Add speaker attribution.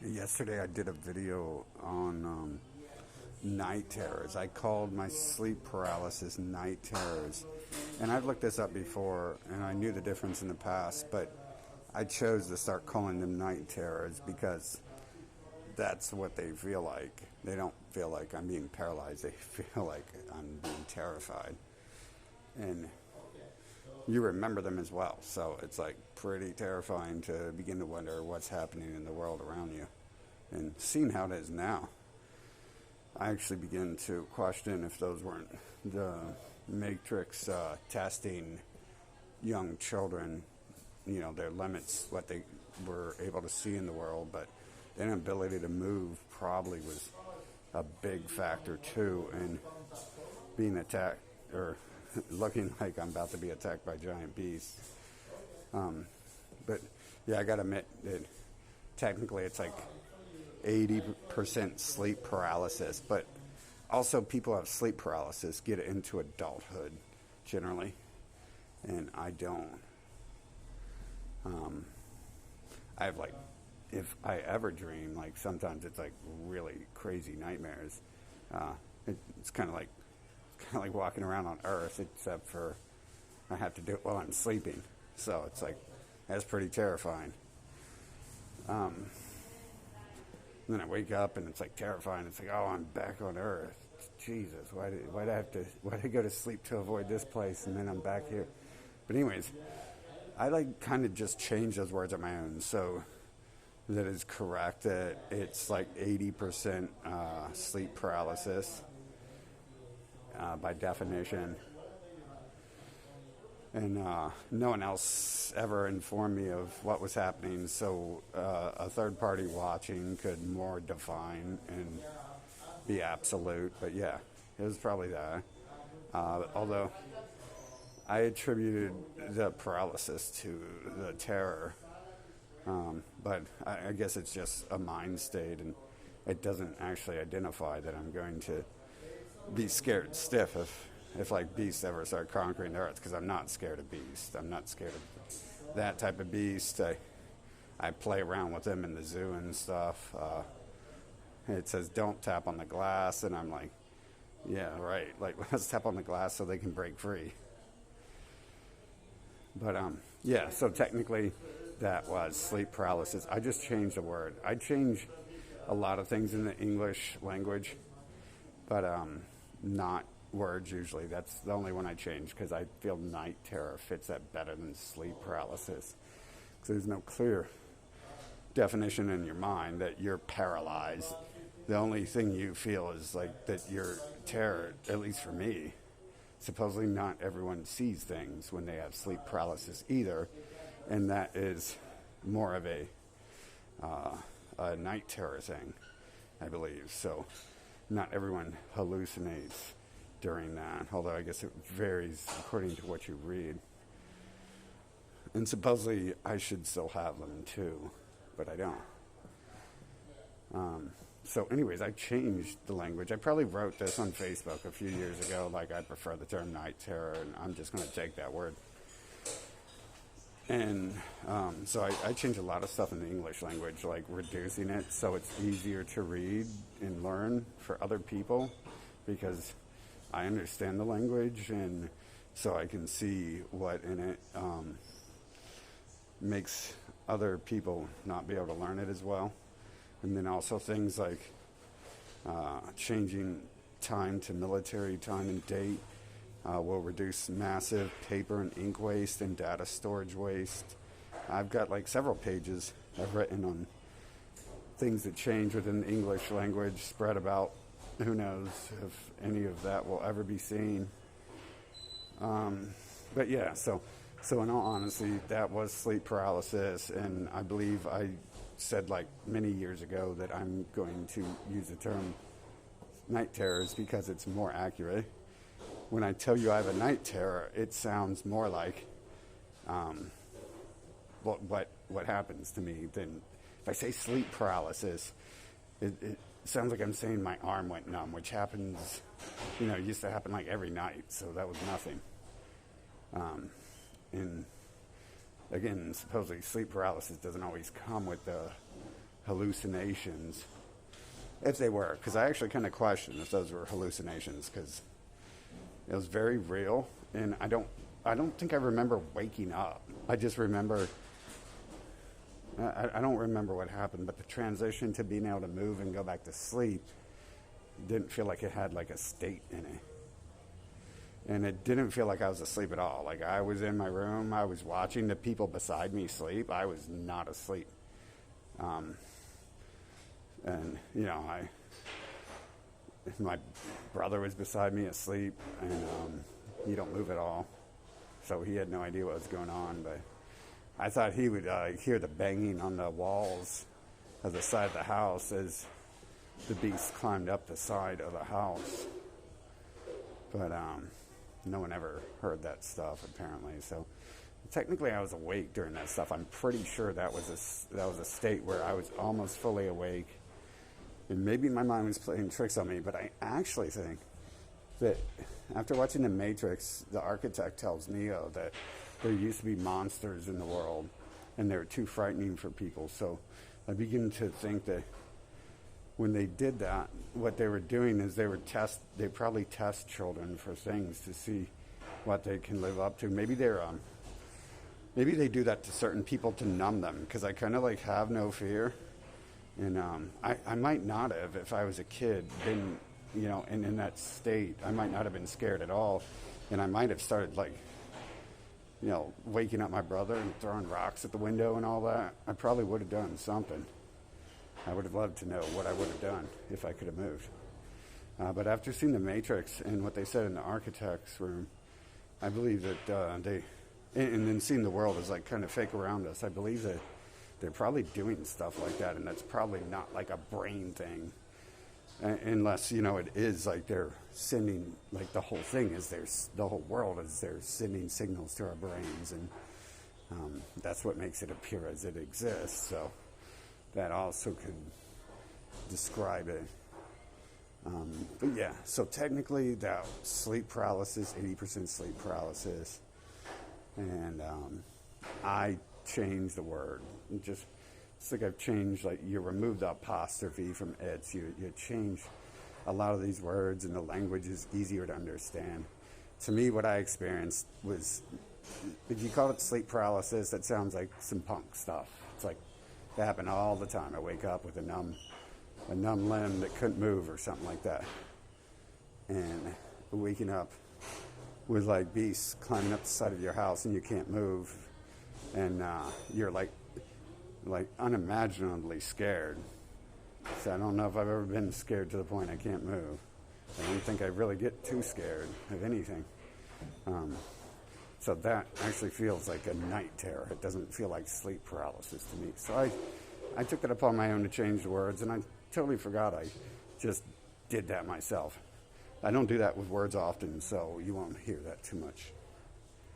Speaker 1: Yesterday I did a video on night terrors. I called my sleep paralysis night terrors. And I've looked this up before and I knew the difference in the past, but I chose to start calling them night terrors because that's what they feel like. They don't feel like I'm being paralyzed, they feel like I'm being terrified. And you remember them as well. So it's like pretty terrifying to begin to wonder what's happening in the world around you. And seeing how it is now, I actually begin to question if those weren't the Matrix testing young children, their limits, what they were able to see in the world, but their inability to move probably was a big factor too in being attacked or looking like I'm about to be attacked by giant beasts. But yeah, I gotta admit that technically it's like 80% sleep paralysis, but also people have sleep paralysis get into adulthood generally, and I don't. I have like, if I ever dream, like sometimes it's like really crazy nightmares. It's kind of like walking around on Earth, except for I have to do it while I'm sleeping. So it's like that's pretty terrifying. Then I wake up and it's like terrifying. It's like, oh, I'm back on Earth. Jesus, why did I go to sleep to avoid this place and then I'm back here? But anyways, I like kind of just change those words on my own. So that is correct that it's like 80% sleep paralysis by definition. And no one else ever informed me of what was happening, so a third party watching could more define and be absolute. But yeah, it was probably that. Although I attributed the paralysis to the terror, but I guess it's just a mind state, and it doesn't actually identify that I'm going to be scared stiff if like beasts ever start conquering the earth, because I'm not scared of beasts. I'm not scared of that type of beast. I play around with them in the zoo and stuff. It says don't tap on the glass, and I'm like, yeah, right. Like, let's tap on the glass so they can break free. But yeah. So technically, that was sleep paralysis. I just changed the word. I change a lot of things in the English language, but not words usually. That's the only one I change because I feel night terror fits that better than sleep paralysis. Because there's no clear definition in your mind that you're paralyzed. The only thing you feel is like that you're terror, at least for me. Supposedly not everyone sees things when they have sleep paralysis either, and that is more of a night terror thing, I believe. So not everyone hallucinates during that, although I guess it varies according to what you read. And supposedly I should still have them too, but I don't. So anyways, I changed the language. I probably wrote this on Facebook a few years ago, like I prefer the term night terror, and I'm just going to take that word. And so I changed a lot of stuff in the English language, like reducing it so it's easier to read and learn for other people, because I understand the language, and so I can see what in it makes other people not be able to learn it as well. And then also things like changing time to military time and date will reduce massive paper and ink waste and data storage waste. I've got like several pages I've written on things that change within the English language, spread about. Who knows if any of that will ever be seen. But yeah, so in all honesty, that was sleep paralysis, and I believe I said like many years ago that I'm going to use the term night terrors because it's more accurate. When I tell you I have a night terror, it sounds more like what happens to me than if I say sleep paralysis. It sounds like I'm saying my arm went numb, which happens, used to happen like every night, so that was nothing. And again, supposedly sleep paralysis doesn't always come with the hallucinations, if they were, because I actually kind of questioned if those were hallucinations, because it was very real, and I don't think I remember waking up. I just remember, I don't remember what happened, but the transition to being able to move and go back to sleep didn't feel like it had like a state in it. And it didn't feel like I was asleep at all. Like, I was in my room, I was watching the people beside me sleep. I was not asleep. And, you know, my brother was beside me asleep, and he don't move at all. So he had no idea what was going on, but I thought he would hear the banging on the walls of the side of the house as the beast climbed up the side of the house. But no one ever heard that stuff, apparently. So technically I was awake during that stuff. I'm pretty sure that was a state where I was almost fully awake. And maybe my mind was playing tricks on me, but I actually think that after watching The Matrix, the architect tells Neo that there used to be monsters in the world, and they were too frightening for people. So I begin to think that when they did that, what they were doing is they probably test children for things to see what they can live up to. Maybe maybe they do that to certain people to numb them, because I kind of like have no fear. And I might not have, if I was a kid, been, you know, in that state. I might not have been scared at all. And I might have started, like, you know, waking up my brother and throwing rocks at the window and all that. I probably would have done something. I would have loved to know what I would have done if I could have moved. But after seeing The Matrix and what they said in the architect's room, I believe that and then seeing the world as like kind of fake around us, I believe that they're probably doing stuff like that, and that's probably not like a brain thing, unless, you know, it is like they're sending, like the whole thing is the whole world is they're sending signals to our brains, and that's what makes it appear as it exists. So that also could describe it. But yeah, so technically that sleep paralysis, 80% sleep paralysis, and I changed the word. It's like I've changed, like, you remove the apostrophe from it's. You change a lot of these words, and the language is easier to understand. To me, what I experienced was, if you call it sleep paralysis, that sounds like some punk stuff. It's like that happened all the time. I wake up with a numb limb that couldn't move or something like that, and waking up with like beasts climbing up the side of your house and you can't move, and you're like unimaginably scared. So I don't know if I've ever been scared to the point I can't move. I don't think I really get too scared of anything. So that actually feels like a night terror. It doesn't feel like sleep paralysis to me. So I took that upon my own to change the words, and I totally forgot I just did that myself. I don't do that with words often, so you won't hear that too much.